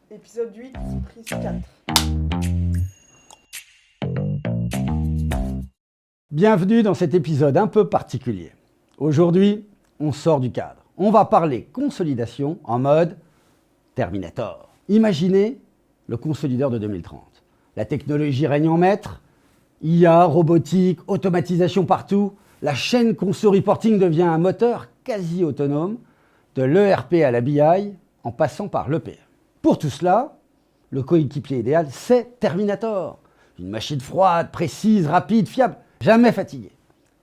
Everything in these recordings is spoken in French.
Épisode 8, prise 4. Bienvenue dans cet épisode un peu particulier. Aujourd'hui, on sort du cadre. On va parler consolidation en mode Terminator. Imaginez le consolideur de 2030. La technologie règne en maître, IA, robotique, automatisation partout. La chaîne conso reporting devient un moteur quasi autonome, de l'ERP à la BI, en passant par l'EPM. Pour tout cela, le coéquipier idéal, c'est Terminator. Une machine froide, précise, rapide, fiable, jamais fatiguée.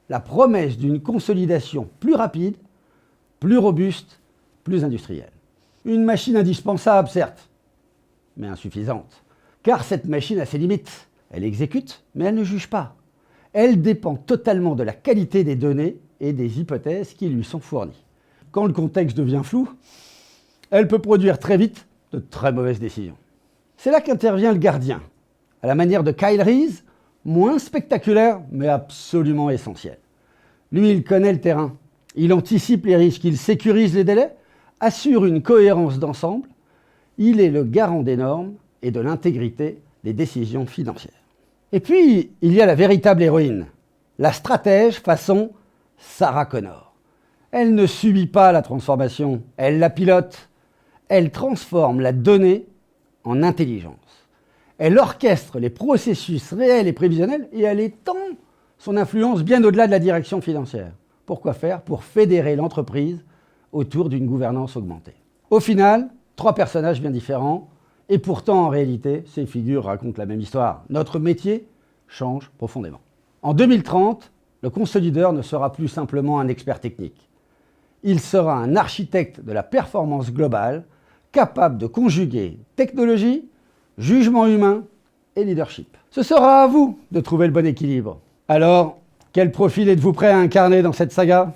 La promesse d'une consolidation plus rapide, plus robuste, plus industrielle. Une machine indispensable, certes, mais insuffisante. Car cette machine a ses limites. Elle exécute, mais elle ne juge pas. Elle dépend totalement de la qualité des données et des hypothèses qui lui sont fournies. Quand le contexte devient flou, elle peut produire très vite de très mauvaises décisions. C'est là qu'intervient le gardien, à la manière de Kyle Reese, moins spectaculaire, mais absolument essentiel. Lui, il connaît le terrain, il anticipe les risques, il sécurise les délais, assure une cohérence d'ensemble, il est le garant des normes et de l'intégrité des décisions financières. Et puis, il y a la véritable héroïne, la stratège façon Sarah Connor. Elle ne subit pas la transformation, elle la pilote. Elle transforme la donnée en intelligence. Elle orchestre les processus réels et prévisionnels et elle étend son influence bien au-delà de la direction financière. Pourquoi faire ? Pour fédérer l'entreprise autour d'une gouvernance augmentée. Au final, 3 personnages bien différents et pourtant en réalité, ces figures racontent la même histoire. Notre métier change profondément. En 2030, le consolideur ne sera plus simplement un expert technique. Il sera un architecte de la performance globale, capable de conjuguer technologie, jugement humain et leadership. Ce sera à vous de trouver le bon équilibre. Alors, quel profil êtes-vous prêt à incarner dans cette saga ?